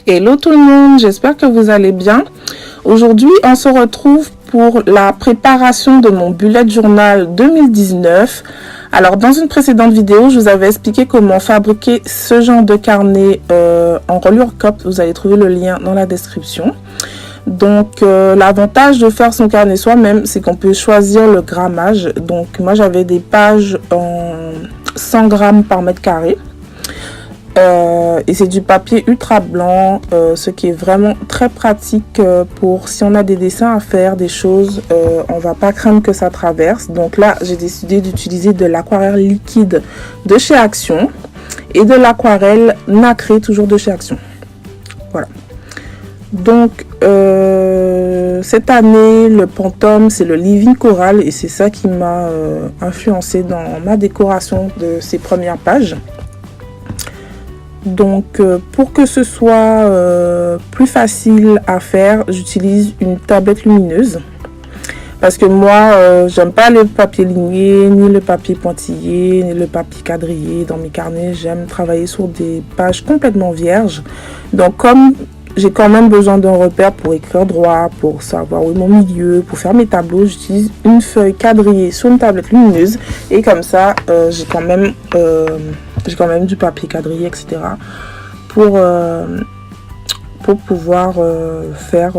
Hello tout le monde, j'espère que vous allez bien. Aujourd'hui, on se retrouve pour la préparation de mon bullet journal 2019. Alors, dans une précédente vidéo, je vous avais expliqué comment fabriquer ce genre de carnet en reliure COP. Vous allez trouver le lien dans la description. Donc, l'avantage de faire son carnet soi-même, c'est qu'on peut choisir le grammage. Donc, moi, j'avais des pages en 100 grammes par mètre carré. Et c'est du papier ultra blanc, ce qui est vraiment très pratique pour si on a des dessins à faire, des choses, on va pas craindre que ça traverse. Donc là, j'ai décidé d'utiliser de l'aquarelle liquide de chez Action et de l'aquarelle nacrée, toujours de chez Action. Voilà. Donc, cette année, le Pantone, c'est le Living Coral et c'est ça qui m'a influencé dans ma décoration de ces premières pages. Donc, pour que ce soit plus facile à faire, j'utilise une tablette lumineuse. Parce que moi, j'aime pas le papier ligné, ni le papier pointillé, ni le papier quadrillé dans mes carnets. J'aime travailler sur des pages complètement vierges. Donc, comme j'ai quand même besoin d'un repère pour écrire droit, pour savoir où est mon milieu, pour faire mes tableaux, j'utilise une feuille quadrillée sur une tablette lumineuse. Et comme ça, j'ai quand même du papier quadrillé, etc. pour pouvoir faire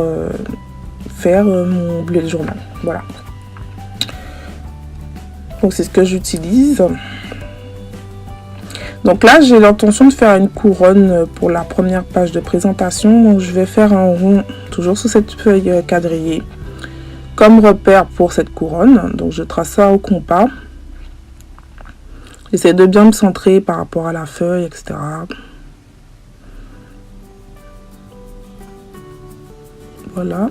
mon bullet journal. Voilà. Donc c'est ce que j'utilise. Donc là, j'ai l'intention de faire une couronne pour la première page de présentation. Donc je vais faire un rond, toujours sur cette feuille quadrillée, comme repère pour cette couronne. Donc je trace ça au compas. J'essaie de bien me centrer par rapport à la feuille, etc. Voilà.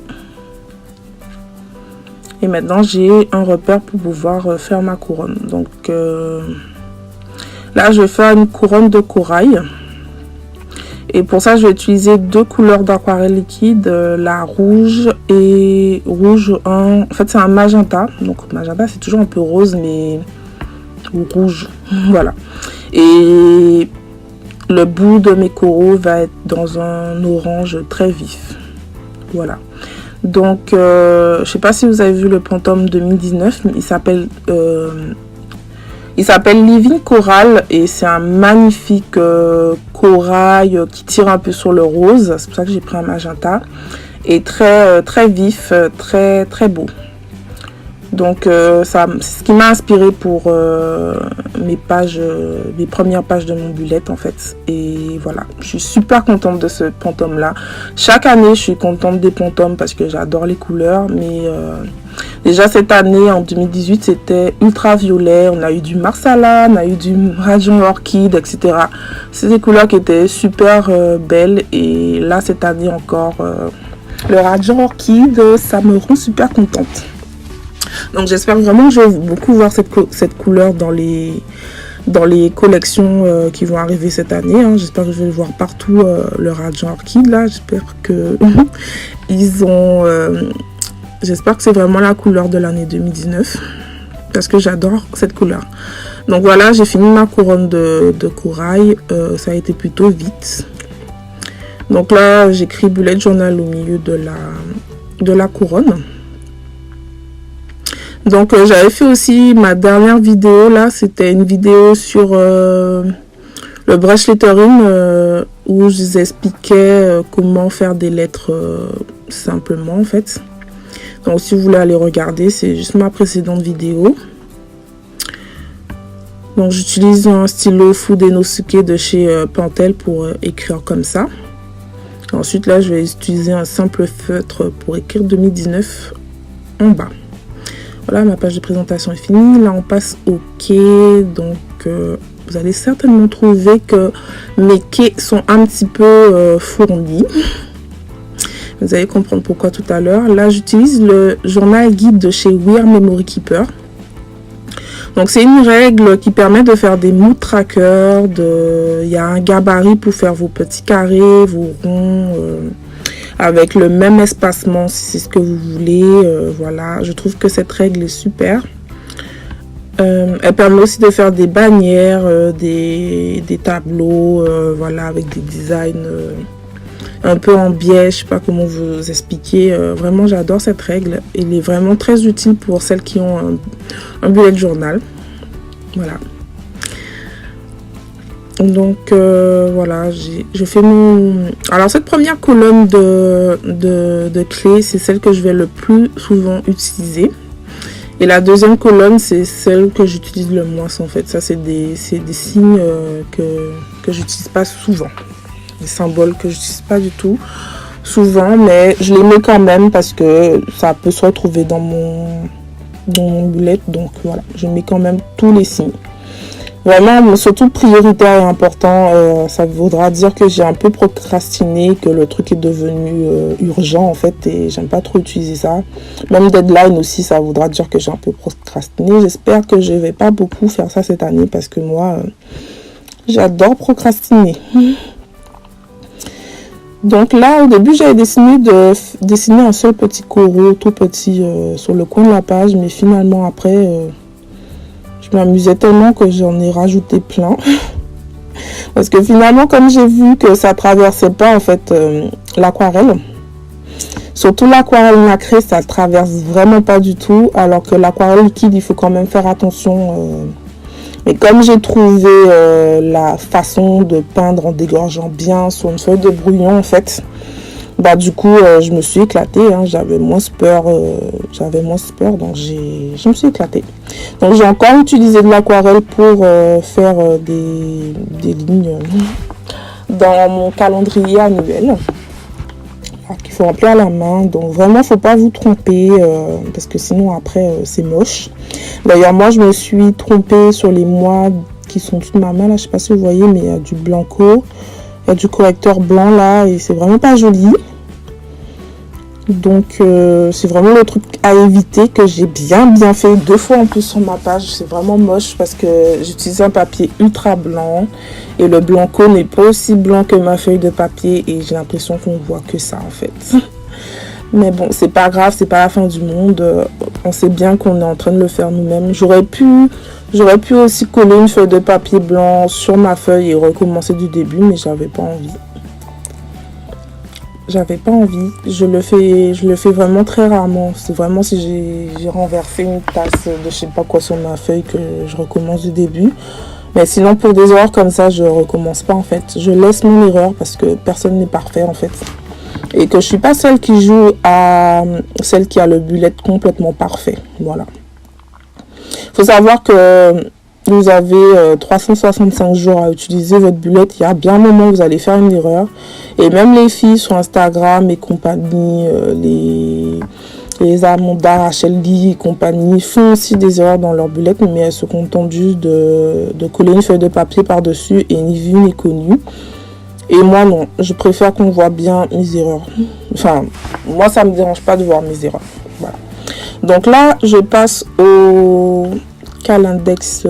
Et maintenant, j'ai un repère pour pouvoir faire ma couronne. Donc là, je vais faire une couronne de corail. Et pour ça, je vais utiliser deux couleurs d'aquarelle liquide, la rouge et rouge 1. En fait, c'est un magenta. Donc magenta, c'est toujours un peu rose, mais ou rouge. Voilà. Et le bout de mes coraux va être dans un orange très vif. Voilà. Donc, je sais pas si vous avez vu le Pantone 2019, mais il s'appelle Living Coral et c'est un magnifique corail qui tire un peu sur le rose. C'est pour ça que j'ai pris un magenta et très vif, très beau. Donc c'est ce qui m'a inspiré pour mes premières pages de mon bullet en fait. Et voilà, je suis super contente de ce Pantone là. Chaque année, je suis contente des Pantones parce que j'adore les couleurs. Mais déjà cette année, en 2018, c'était ultra violet. On a eu du Marsala, on a eu du Radiant Orchid, etc. C'est des couleurs qui étaient super belles. Et là, cette année encore, le Radiant Orchid, ça me rend super contente. Donc j'espère vraiment que je vais beaucoup voir cette couleur dans les collections qui vont arriver cette année. Hein. J'espère que je vais le voir partout, le Radiant Orchid là. J'espère que j'espère que c'est vraiment la couleur de l'année 2019. Parce que j'adore cette couleur. Donc voilà, j'ai fini ma couronne de corail. Ça a été plutôt vite. Donc là, j'écris bullet journal au milieu de la couronne. Donc j'avais fait aussi ma dernière vidéo là, c'était une vidéo sur le brush lettering où je vous expliquais comment faire des lettres simplement en fait. Donc si vous voulez aller regarder, c'est juste ma précédente vidéo. Donc j'utilise un stylo Fudenosuke de chez Pentel pour écrire comme ça. Ensuite là, je vais utiliser un simple feutre pour écrire 2019 en bas. Voilà, ma page de présentation est finie. Là, on passe au quai. Donc, vous allez certainement trouver que mes quais sont un petit peu fournis. Vous allez comprendre pourquoi tout à l'heure. Là, j'utilise le journal guide de chez Wear Memory Keeper. Donc, c'est une règle qui permet de faire des mood trackers. Il y a un gabarit pour faire vos petits carrés, vos ronds. Avec le même espacement si c'est ce que vous voulez. Voilà, je trouve que cette règle est super. Elle permet aussi de faire des bannières, des tableaux, voilà, avec des designs un peu en biais, je sais pas comment vous expliquer. Vraiment, j'adore cette règle. Elle est vraiment très utile pour celles qui ont un bullet journal. Voilà. Donc voilà, je fais mon... Alors cette première colonne de clés, c'est celle que je vais le plus souvent utiliser. Et la deuxième colonne, c'est celle que j'utilise le moins en fait. Ça, c'est des signes que j'utilise pas souvent. Des symboles que j'utilise pas du tout souvent, mais je les mets quand même parce que ça peut se retrouver dans mon bullet. Donc voilà, je mets quand même tous les signes. Vraiment, surtout prioritaire et important, ça voudra dire que j'ai un peu procrastiné, que le truc est devenu urgent en fait et j'aime pas trop utiliser ça. Même deadline aussi, ça voudra dire que j'ai un peu procrastiné. J'espère que je vais pas beaucoup faire ça cette année parce que moi, j'adore procrastiner. Donc là, au début, j'avais décidé de dessiner un seul petit coraux tout petit sur le coin de la page, mais finalement après... je m'amusais tellement que j'en ai rajouté plein. Parce que finalement, comme j'ai vu que ça traversait pas en fait l'aquarelle, surtout l'aquarelle nacrée, ça traverse vraiment pas du tout. Alors que l'aquarelle liquide, il faut quand même faire attention. Mais comme j'ai trouvé la façon de peindre en dégorgeant bien sur une feuille de brouillon en fait, bah du coup je me suis éclatée, hein, j'avais moins peur, donc je me suis éclatée. Donc j'ai encore utilisé de l'aquarelle pour faire des lignes dans mon calendrier annuel qu'il faut remplir à la main. Donc vraiment faut pas vous tromper parce que sinon après c'est moche. D'ailleurs moi je me suis trompée sur les mois qui sont sous ma main là, je sais pas si vous voyez, mais il y a du blanco. Il y a du correcteur blanc là et c'est vraiment pas joli. Donc c'est vraiment le truc à éviter que j'ai bien fait 2 fois en plus sur ma page. C'est vraiment moche parce que j'utilise un papier ultra blanc et le blanco n'est pas aussi blanc que ma feuille de papier et j'ai l'impression qu'on voit que ça en fait. Mais bon, c'est pas grave, c'est pas la fin du monde. On sait bien qu'on est en train de le faire nous-mêmes. J'aurais pu aussi coller une feuille de papier blanc sur ma feuille et recommencer du début, mais j'avais pas envie. Je le fais vraiment très rarement. C'est vraiment si j'ai renversé une tasse de je sais pas quoi sur ma feuille que je recommence du début. Mais sinon, pour des erreurs comme ça, je recommence pas en fait. Je laisse mon erreur parce que personne n'est parfait en fait. Et que je suis pas celle qui joue à celle qui a le bullet complètement parfait. Voilà. Faut savoir que vous avez 365 jours à utiliser votre bullet. Il y a bien un moment où vous allez faire une erreur. Et même les filles sur Instagram et compagnie, les Amanda, Rachel Lee et compagnie font aussi des erreurs dans leur bullet, mais elles se contentent juste de coller une feuille de papier par-dessus et ni vu ni connu. Et moi non, je préfère qu'on voit bien mes erreurs. Enfin, moi ça me dérange pas de voir mes erreurs. Voilà. Donc là, je passe au calendex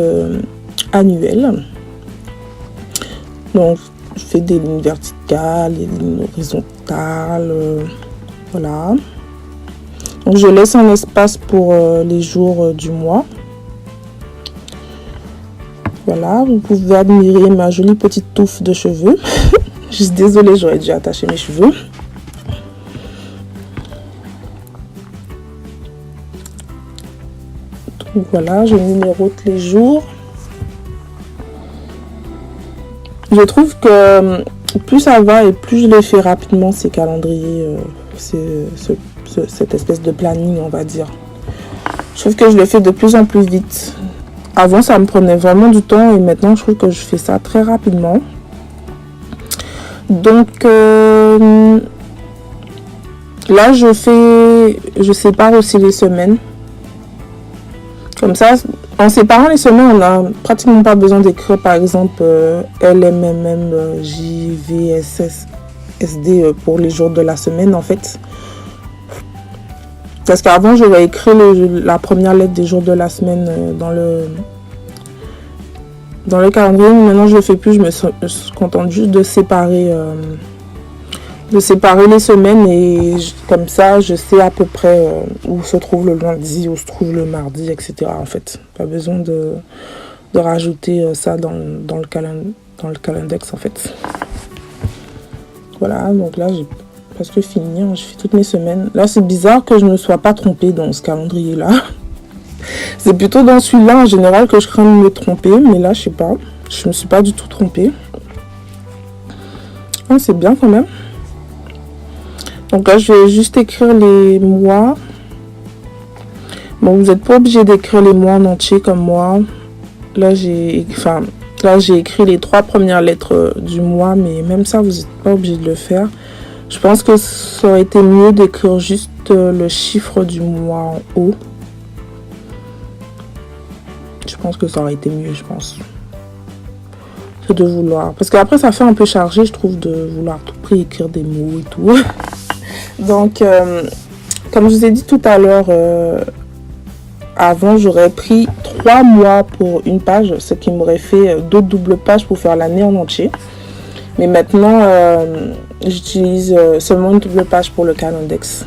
annuel. Donc, je fais des lignes verticales, des lignes horizontales. Voilà. Donc, je laisse un espace pour les jours du mois. Voilà, vous pouvez admirer ma jolie petite touffe de cheveux. Je suis désolée, j'aurais dû attacher mes cheveux. Donc voilà, je numérote les jours. Je trouve que plus ça va et plus je les fais rapidement, ces calendriers, cette espèce de planning, on va dire. Je trouve que je le fais de plus en plus vite. Avant, ça me prenait vraiment du temps et maintenant, je trouve que je fais ça très rapidement. Donc, là, je sépare aussi les semaines. Comme ça, en séparant les semaines, on n'a pratiquement pas besoin d'écrire, par exemple, LMMM, JVSS, SD pour les jours de la semaine, en fait. Parce qu'avant, je vais écrire la première lettre des jours de la semaine dans le calendrier. Maintenant, je ne le fais plus. Je me contente juste de séparer les semaines. Et comme ça, je sais à peu près où se trouve le lundi, où se trouve le mardi, etc. En fait, pas besoin de rajouter ça dans le calendex, en fait. Voilà, donc là j'ai presque fini, hein, je fais toutes mes semaines. Là c'est bizarre que je ne me sois pas trompée dans ce calendrier là. C'est plutôt dans celui-là en général que je crains de me tromper, mais là je sais pas, je me suis pas du tout trompée. Ah, c'est bien quand même. Donc là je vais juste écrire les mois. Bon, vous n'êtes pas obligé d'écrire les mois en entier comme moi. Là j'ai écrit les 3 premières lettres du mois, mais même ça vous n'êtes pas obligé de le faire. Je pense que ça aurait été mieux d'écrire juste le chiffre du mois en haut. Je pense que ça aurait été mieux, je pense. Que de vouloir. Parce qu'après, ça fait un peu chargé, je trouve, de vouloir tout prix écrire des mots et tout. Donc, comme je vous ai dit tout à l'heure, avant, j'aurais pris 3 mois pour une page, ce qui m'aurait fait 2 doubles pages pour faire l'année en entier. Mais maintenant, j'utilise seulement une double page pour le Calendex.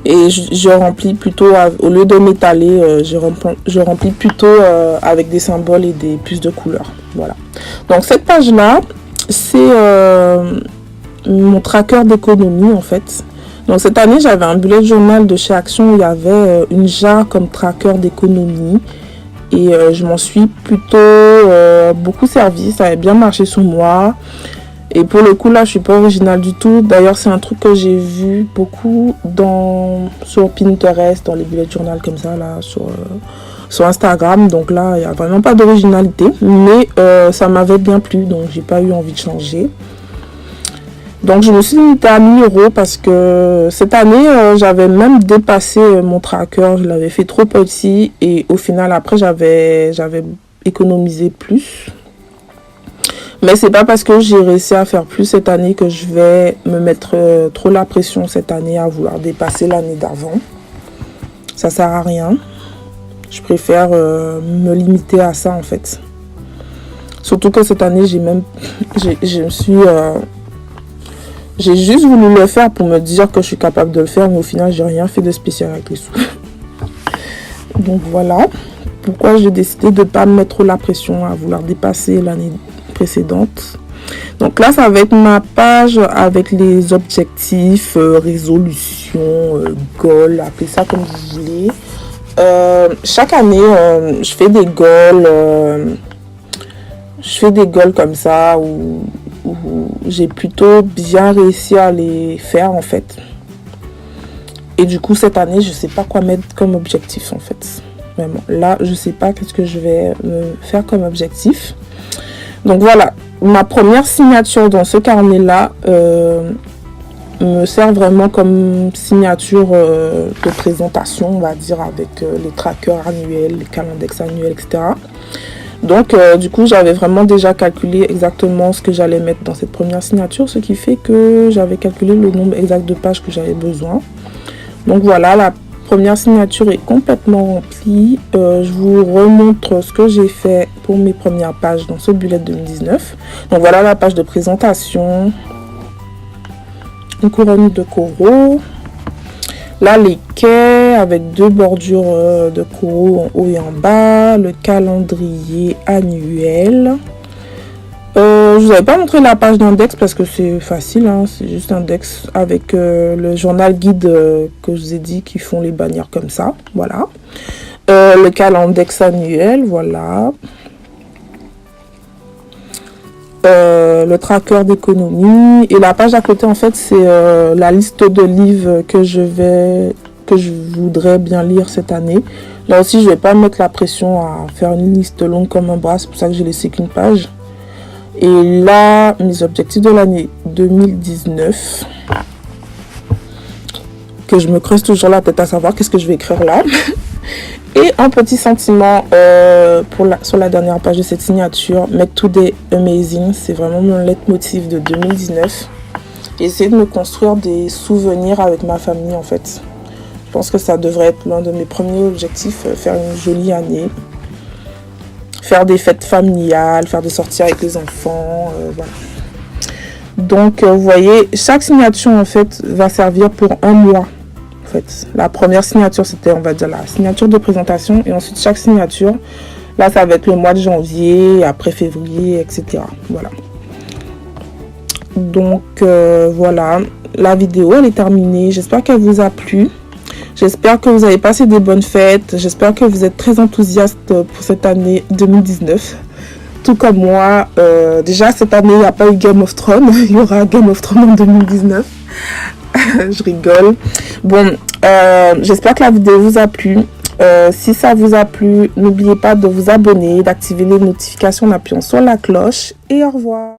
Et je remplis plutôt, au lieu de m'étaler, je remplis plutôt avec des symboles et des puces de couleurs. Voilà. Donc cette page-là, c'est mon tracker d'économie en fait. Donc cette année, j'avais un bullet journal de chez Action où il y avait une jarre comme tracker d'économie. Et je m'en suis plutôt beaucoup servi. Ça avait bien marché sur moi. Et pour le coup, là, je suis pas originale du tout. D'ailleurs, c'est un truc que j'ai vu beaucoup sur Pinterest, dans les bullet journal comme ça, là, sur Instagram. Donc là, il n'y a vraiment pas d'originalité. Mais ça m'avait bien plu, donc j'ai pas eu envie de changer. Donc je me suis limitée à 1000 € parce que cette année, j'avais même dépassé mon tracker. Je l'avais fait trop petit. Et au final, après, j'avais économisé plus. Mais c'est pas parce que j'ai réussi à faire plus cette année que je vais me mettre trop la pression cette année à vouloir dépasser l'année d'avant. Ça sert à rien. Je préfère me limiter à ça en fait. Surtout que cette année, j'ai juste voulu le faire pour me dire que je suis capable de le faire, mais au final, j'ai rien fait de spécial avec les sous. Donc voilà pourquoi j'ai décidé de ne pas me mettre trop la pression à vouloir dépasser l'année précédente. Donc là, ça va être ma page avec les objectifs, résolutions, goals, appelez ça comme vous voulez. Chaque année, je fais des goals comme ça où j'ai plutôt bien réussi à les faire en fait. Et du coup, cette année, je sais pas quoi mettre comme objectif en fait. Vraiment, là, je sais pas qu'est-ce que je vais me faire comme objectif. Donc voilà, ma première signature dans ce carnet-là me sert vraiment comme signature de présentation, on va dire, avec les trackers annuels, les calendex annuels, etc. Donc du coup, j'avais vraiment déjà calculé exactement ce que j'allais mettre dans cette première signature, ce qui fait que j'avais calculé le nombre exact de pages que j'avais besoin. Donc voilà, la première signature est complètement remplie. Je vous remontre ce que j'ai fait pour mes premières pages dans ce bullet 2019. Donc voilà la page de présentation. Une couronne de coraux. Là, les quais avec 2 bordures de coraux en haut et en bas. Le calendrier annuel. Je vous avais pas montré la page d'index parce que c'est facile, hein, c'est juste index avec le journal guide que je vous ai dit qui font les bannières comme ça, voilà. Le calendex annuel, voilà. Le tracker d'économie et la page à côté en fait c'est la liste de livres que je voudrais bien lire cette année. Là aussi je vais pas mettre la pression à faire une liste longue comme un bras, c'est pour ça que j'ai laissé qu'une page. Et là, mes objectifs de l'année 2019, que je me creuse toujours la tête à savoir qu'est-ce que je vais écrire là. Et un petit sentiment sur la dernière page de cette signature, Make Today Amazing, c'est vraiment mon leitmotiv de 2019. Essayer de me construire des souvenirs avec ma famille en fait. Je pense que ça devrait être l'un de mes premiers objectifs, faire une jolie année. Faire des fêtes familiales, faire des sorties avec les enfants, voilà. Donc, vous voyez, chaque signature, en fait, va servir pour un mois. En fait, la première signature, c'était, on va dire, la signature de présentation. Et ensuite, chaque signature, là, ça va être le mois de janvier, après février, etc. Voilà. Donc voilà, la vidéo elle est terminée. J'espère qu'elle vous a plu. J'espère que vous avez passé des bonnes fêtes. J'espère que vous êtes très enthousiaste pour cette année 2019. Tout comme moi. Déjà cette année il n'y a pas eu Game of Thrones. Il y aura Game of Thrones en 2019. Je rigole. Bon, j'espère que la vidéo vous a plu. Si ça vous a plu, n'oubliez pas de vous abonner, d'activer les notifications en appuyant sur la cloche. Et au revoir.